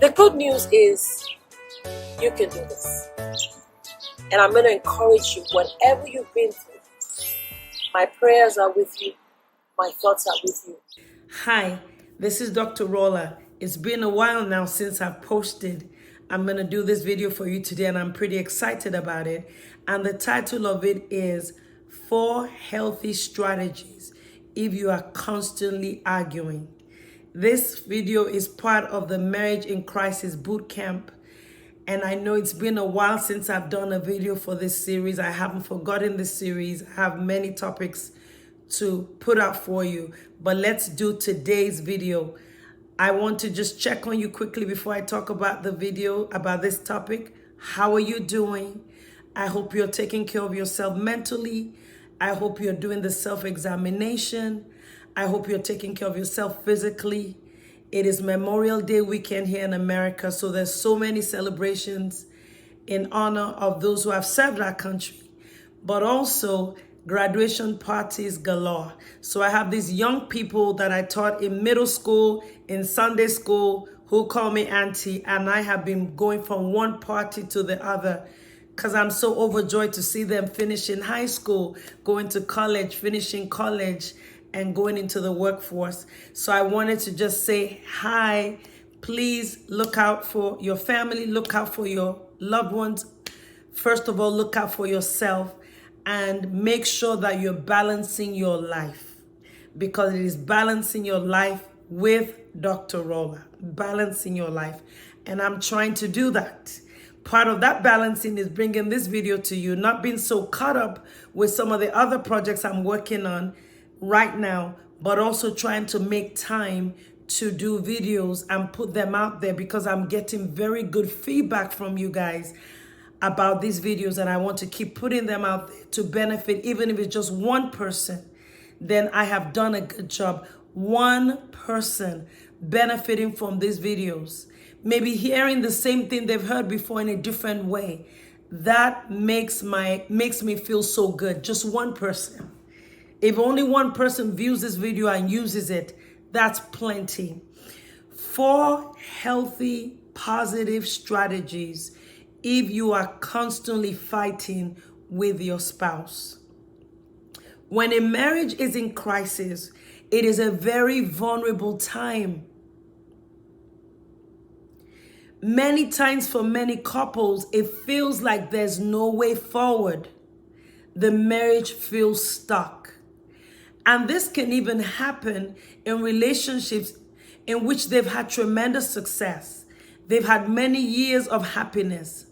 The good news is you can do this. And I'm going to encourage you, whatever you've been through, my prayers are with you. My thoughts are with you. Hi, this is Dr. Rolla. It's been a while now since I've posted. I'm going to do this video for you today and I'm pretty excited about it. And the title of it is 4 Healthy Strategies If You Are Constantly Arguing. This video is part of the Marriage in Crisis Bootcamp. And I know it's been a while since I've done a video for this series. I haven't forgotten this series. I have many topics to put out for you. But let's do today's video. I want to just check on you quickly before I talk about the video, about this topic. How are you doing? I hope you're taking care of yourself mentally. I hope you're doing the self-examination. I hope you're taking care of yourself physically. It is Memorial Day weekend here in America, so there's so many celebrations in honor of those who have served our country, but also graduation parties galore. So I have these young people that I taught in middle school, in Sunday school, who call me auntie, and I have been going from one party to the other because I'm so overjoyed to see them finishing high school, going to college, finishing college, and going into the workforce. So I wanted to just say hi. Please look out for your family, look out for your loved ones. First of all, look out for yourself and make sure that you're balancing your life, because it is balancing your life with Dr. Rolla, balancing your life. And I'm trying to do that. Part of that balancing is bringing this video to you, not being so caught up with some of the other projects I'm working on right now, but also trying to make time to do videos and put them out there, because I'm getting very good feedback from you guys about these videos, and I want to keep putting them out there to benefit, even if it's just one person, then I have done a good job. One person benefiting from these videos, maybe hearing the same thing they've heard before in a different way. That makes me feel so good. Just one person. If only one person views this video and uses it, that's plenty. 4 healthy, positive strategies if you are constantly fighting with your spouse. When a marriage is in crisis, it is a very vulnerable time. Many times for many couples, it feels like there's no way forward. The marriage feels stuck. And this can even happen in relationships in which they've had tremendous success. They've had many years of happiness.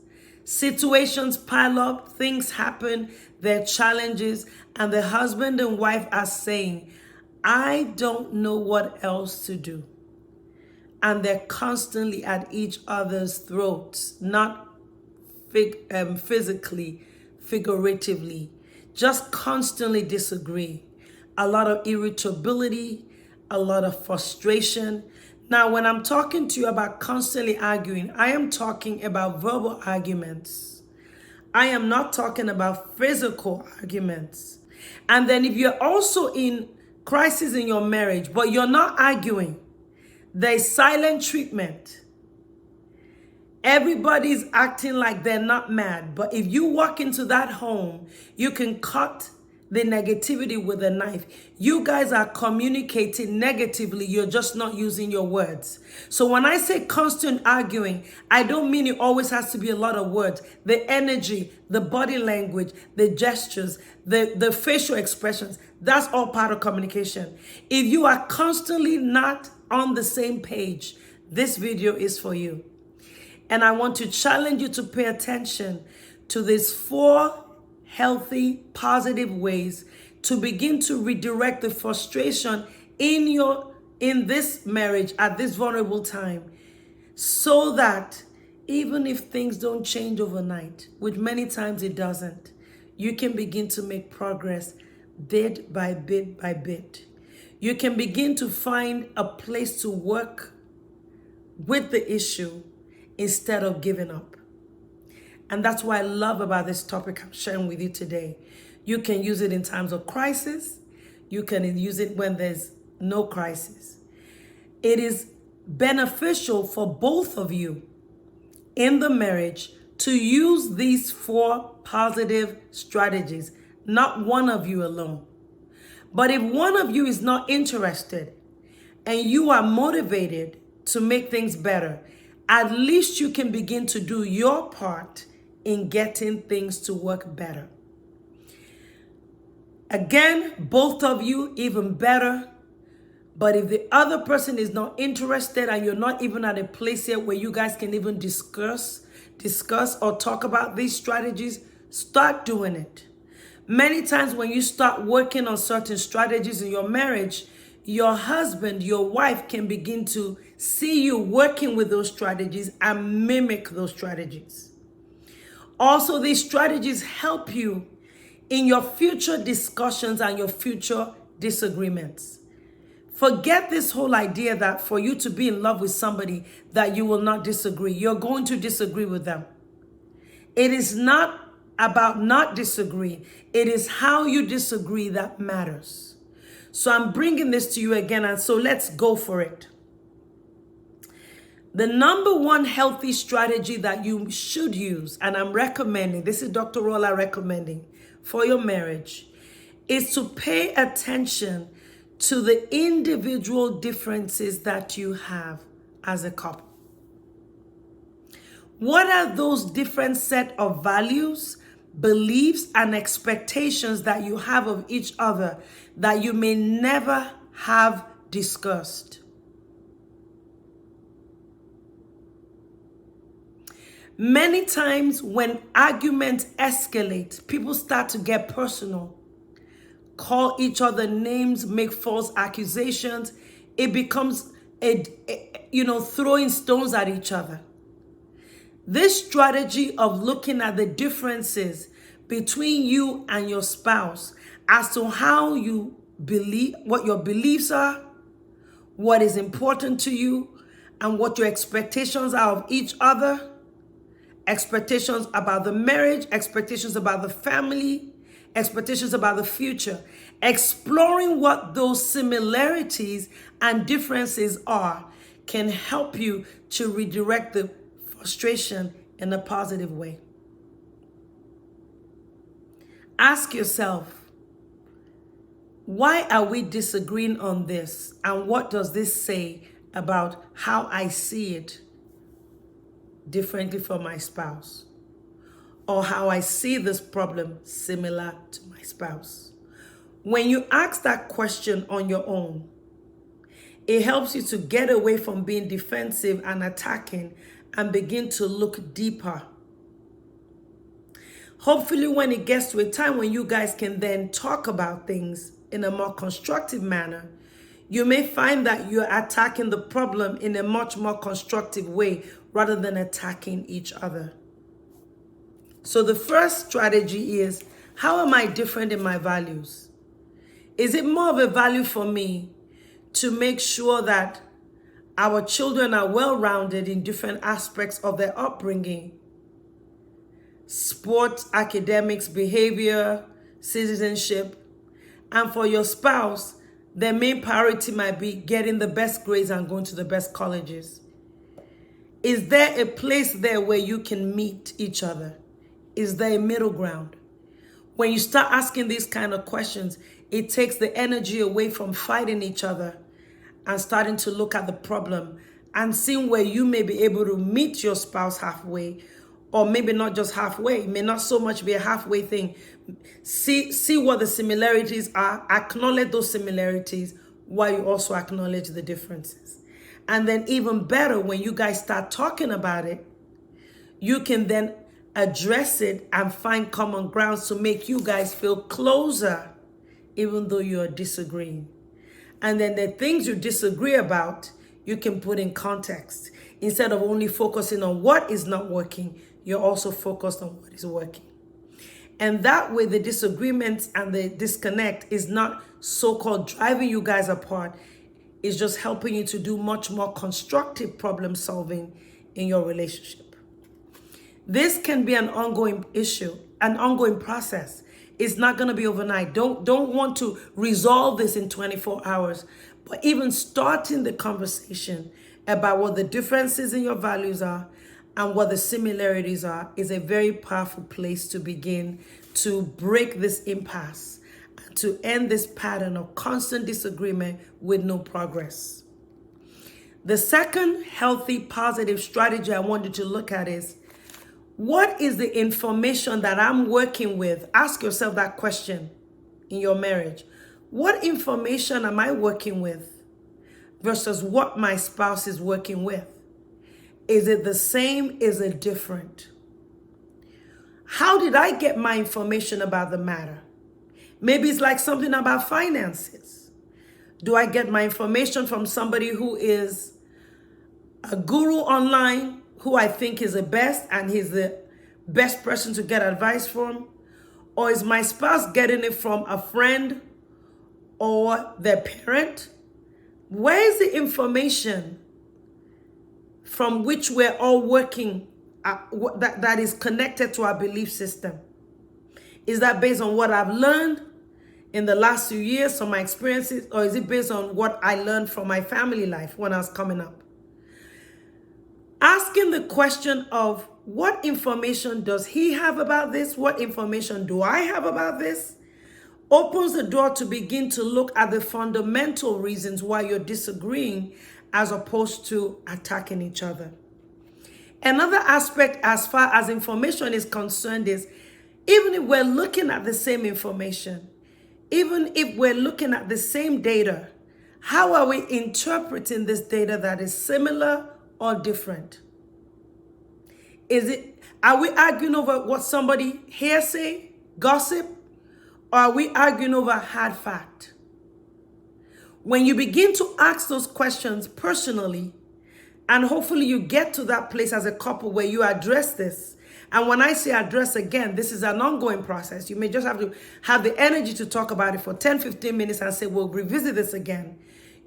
Situations pile up, things happen, there are challenges, and the husband and wife are saying, I don't know what else to do. And they're constantly at each other's throats, not physically, figuratively, just constantly disagree. A lot of irritability, a lot of frustration. Now, when I'm talking to you about constantly arguing, I am talking about verbal arguments. I am not talking about physical arguments. And then if you're also in crisis in your marriage, but you're not arguing, there's silent treatment. Everybody's acting like they're not mad. But if you walk into that home, you can cut the negativity with a knife. You guys are communicating negatively. You're just not using your words. So when I say constant arguing, I don't mean it always has to be a lot of words. The energy, the body language, the gestures, the facial expressions, that's all part of communication. If you are constantly not on the same page, this video is for you. And I want to challenge you to pay attention to these 4 healthy, positive ways to begin to redirect the frustration in this marriage at this vulnerable time, so that even if things don't change overnight, which many times it doesn't, you can begin to make progress bit by bit by bit. You can begin to find a place to work with the issue instead of giving up. And that's what I love about this topic I'm sharing with you today. You can use it in times of crisis. You can use it when there's no crisis. It is beneficial for both of you in the marriage to use these 4 positive strategies, not one of you alone. But if one of you is not interested and you are motivated to make things better, at least you can begin to do your part in getting things to work better. Again, both of you, even better. But if the other person is not interested and you're not even at a place yet where you guys can even discuss or talk about these strategies, start doing it. Many times when you start working on certain strategies in your marriage, your husband, your wife can begin to see you working with those strategies and mimic those strategies. Also, these strategies help you in your future discussions and your future disagreements. Forget this whole idea that for you to be in love with somebody that you will not disagree. You're going to disagree with them. It is not about not disagreeing. It is how you disagree that matters. So I'm bringing this to you again, and so let's go for it. The number one healthy strategy that you should use, and I'm recommending, this is Dr. Rolla recommending for your marriage, is to pay attention to the individual differences that you have as a couple. What are those different set of values, beliefs, and expectations that you have of each other that you may never have discussed? Many times when arguments escalate, people start to get personal, call each other names, make false accusations. It becomes throwing stones at each other. This strategy of looking at the differences between you and your spouse as to how you believe, what your beliefs are, what is important to you, and what your expectations are of each other, expectations about the marriage, expectations about the family, expectations about the future. Exploring what those similarities and differences are can help you to redirect the frustration in a positive way. Ask yourself, why are we disagreeing on this? And what does this say about how I see it differently from my spouse? Or how I see this problem similar to my spouse? When you ask that question on your own, it helps you to get away from being defensive and attacking and begin to look deeper. Hopefully, when it gets to a time when you guys can then talk about things in a more constructive manner, you may find that you're attacking the problem in a much more constructive way rather than attacking each other. So the first strategy is, how am I different in my values? Is it more of a value for me to make sure that our children are well-rounded in different aspects of their upbringing? Sports, academics, behavior, citizenship. And for your spouse, their main priority might be getting the best grades and going to the best colleges. Is there a place there where you can meet each other? Is there a middle ground? When you start asking these kind of questions, it takes the energy away from fighting each other and starting to look at the problem and seeing where you may be able to meet your spouse halfway, or maybe not just halfway. It may not so much be a halfway thing. See what the similarities are, acknowledge those similarities while you also acknowledge the differences. And then even better, when you guys start talking about it, you can then address it and find common grounds to make you guys feel closer, even though you're disagreeing. And then the things you disagree about, you can put in context. Instead of only focusing on what is not working, you're also focused on what is working. And that way, the disagreements and the disconnect is not so-called driving you guys apart. It's just helping you to do much more constructive problem solving in your relationship. This can be an ongoing issue, an ongoing process. It's not going to be overnight. Don't want to resolve this in 24 hours. But even starting the conversation about what the differences in your values are and what the similarities are is a very powerful place to begin to break this impasse, to end this pattern of constant disagreement with no progress. The second healthy, positive strategy I want you to look at is, what is the information that I'm working with? Ask yourself that question in your marriage. What information am I working with versus what my spouse is working with? Is it the same? Is it different? How did I get my information about the matter? Maybe it's like something about finances. Do I get my information from somebody who is a guru online, who I think is the best and he's the best person to get advice from? Or is my spouse getting it from a friend or their parent? Where is the information from which we're all working that is connected to our belief system? Is that based on what I've learned in the last few years from my experiences, or is it based on what I learned from my family life when I was coming up? Asking the question of, what information does he have about this? What information do I have about this? Opens the door to begin to look at the fundamental reasons why you're disagreeing as opposed to attacking each other. Another aspect as far as information is concerned is, even if we're looking at the same information, even if we're looking at the same data, how are we interpreting this data that is similar or different? Are we arguing over what somebody hearsay, gossip, or are we arguing over hard fact? When you begin to ask those questions personally, and hopefully you get to that place as a couple where you address this. And when I say address, again, this is an ongoing process. You may just have to have the energy to talk about it for 10, 15 minutes and say, we'll revisit this again.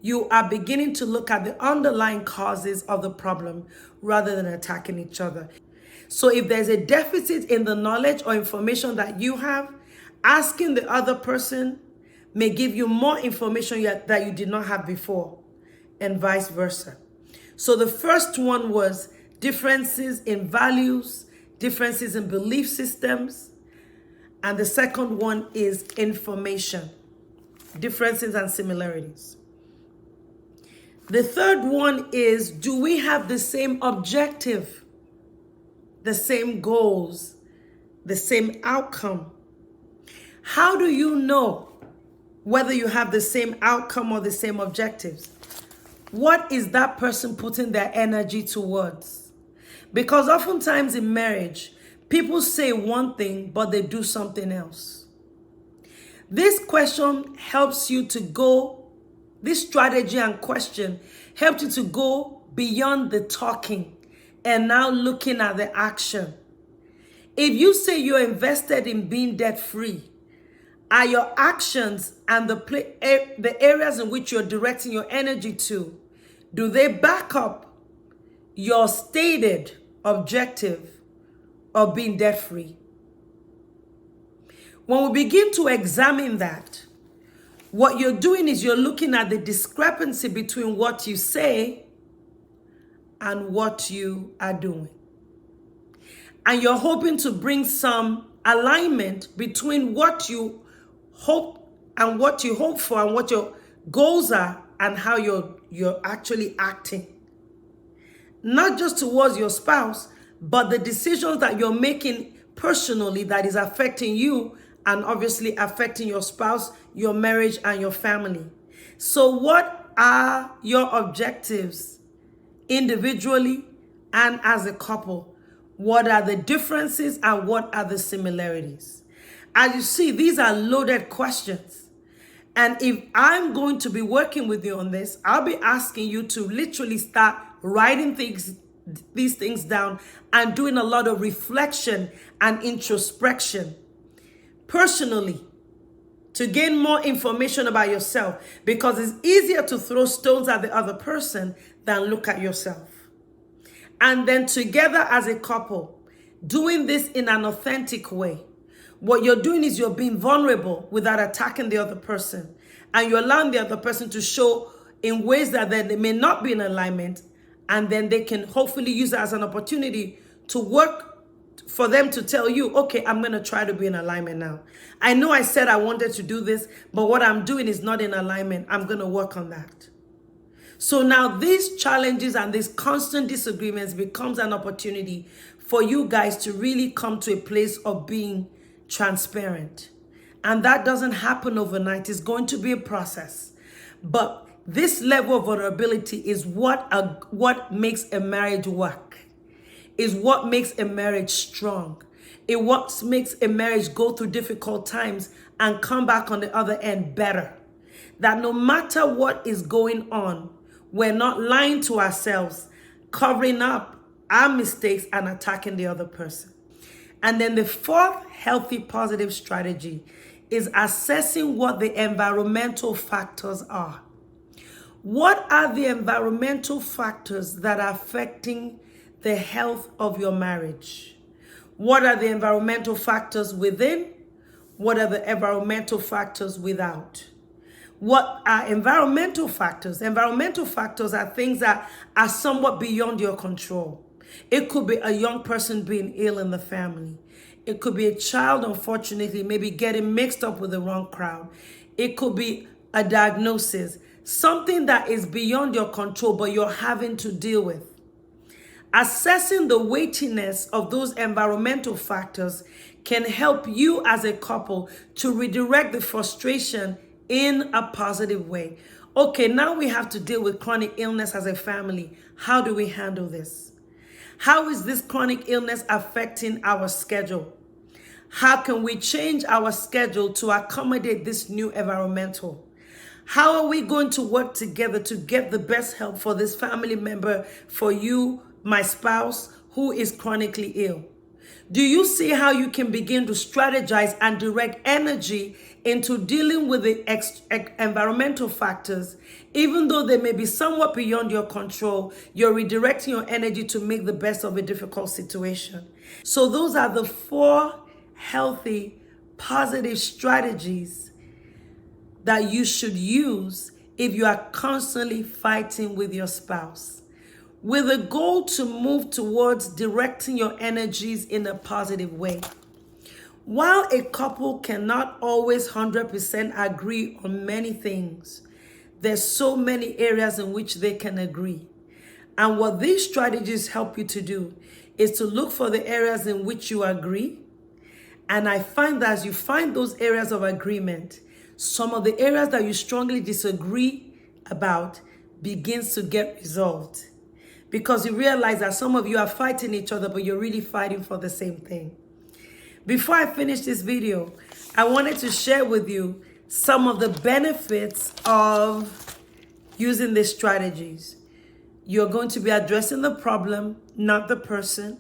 You are beginning to look at the underlying causes of the problem rather than attacking each other. So if there's a deficit in the knowledge or information that you have, asking the other person may give you more information that you did not have before, and vice versa. So the first one was differences in values, differences in belief systems. And the second one is information, differences and similarities. The third one is, do we have the same objective, the same goals, the same outcome? How do you know whether you have the same outcome or the same objectives? What is that person putting their energy towards? Because oftentimes in marriage, people say one thing, but they do something else. This question helps you to go, this strategy and question helps you to go beyond the talking and now looking at the action. If you say you're invested in being debt-free, are your actions and the areas in which you're directing your energy to, do they back up your stated objective of being debt-free? When we begin to examine that, what you're doing is you're looking at the discrepancy between what you say and what you are doing. And you're hoping to bring some alignment between what you hope and what you hope for and what your goals are and how you're actually acting. Not just towards your spouse, but the decisions that you're making personally that is affecting you and obviously affecting your spouse, your marriage, and your family. So what are your objectives individually and as a couple? What are the differences and what are the similarities? As you see, these are loaded questions. And if I'm going to be working with you on this, I'll be asking you to literally start writing these things down and doing a lot of reflection and introspection personally to gain more information about yourself, because it's easier to throw stones at the other person than look at yourself. And then together as a couple, doing this in an authentic way. What you're doing is you're being vulnerable without attacking the other person. And you're allowing the other person to show in ways that they may not be in alignment, And then they can hopefully use it as an opportunity to work for them to tell you, okay, I'm going to try to be in alignment now. I know I said I wanted to do this, but what I'm doing is not in alignment. I'm going to work on that. So now these challenges and these constant disagreements becomes an opportunity for you guys to really come to a place of being transparent. And that doesn't happen overnight. It's going to be a process. But this level of vulnerability is what makes a marriage work, is what makes a marriage strong. It what makes a marriage go through difficult times and come back on the other end better. That no matter what is going on, we're not lying to ourselves, covering up our mistakes and attacking the other person. And then the fourth healthy positive strategy is assessing what the environmental factors are. What are the environmental factors that are affecting the health of your marriage? What are the environmental factors within? What are the environmental factors without? What are environmental factors? Environmental factors are things that are somewhat beyond your control. It could be a young person being ill in the family. It could be a child, unfortunately, maybe getting mixed up with the wrong crowd. It could be a diagnosis, something that is beyond your control, but you're having to deal with. Assessing the weightiness of those environmental factors can help you as a couple to redirect the frustration in a positive way. Okay, now we have to deal with chronic illness as a family. How do we handle this? How is this chronic illness affecting our schedule? How can we change our schedule to accommodate this new environmental? How are we going to work together to get the best help for this family member, for you, my spouse, who is chronically ill? Do you see how you can begin to strategize and direct energy into dealing with the environmental factors? Even though they may be somewhat beyond your control, you're redirecting your energy to make the best of a difficult situation. So those are the four healthy, positive strategies that you should use if you are constantly fighting with your spouse, with a goal to move towards directing your energies in a positive way. While a couple cannot always 100% agree on many things, there's so many areas in which they can agree. And what these strategies help you to do is to look for the areas in which you agree. And I find that as you find those areas of agreement, some of the areas that you strongly disagree about begins to get resolved. Because you realize that some of you are fighting each other, but you're really fighting for the same thing. Before I finish this video, I wanted to share with you some of the benefits of using these strategies. You're going to be addressing the problem, not the person.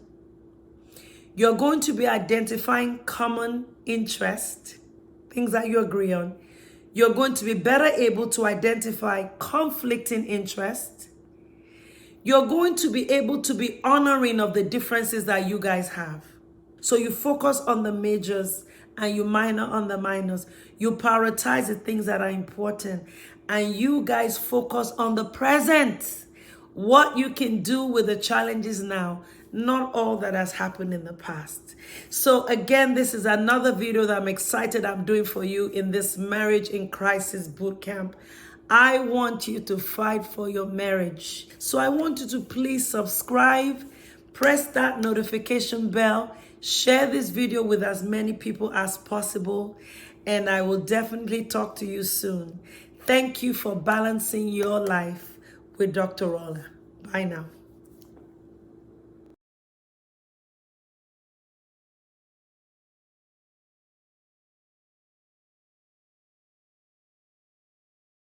You're going to be identifying common interest, things that you agree on. You're going to be better able to identify conflicting interest. You're going to be able to be honoring of the differences that you guys have. So you focus on the majors and you minor on the minors. You prioritize the things that are important. And you guys focus on the present. What you can do with the challenges now, not all that has happened in the past. So again, this is another video that I'm excited I'm doing for you in this Marriage in Crisis Bootcamp. I want you to fight for your marriage. So I want you to please subscribe, press that notification bell, share this video with as many people as possible, and I will definitely talk to you soon. Thank you for balancing your life with Dr. Rolla. Bye now.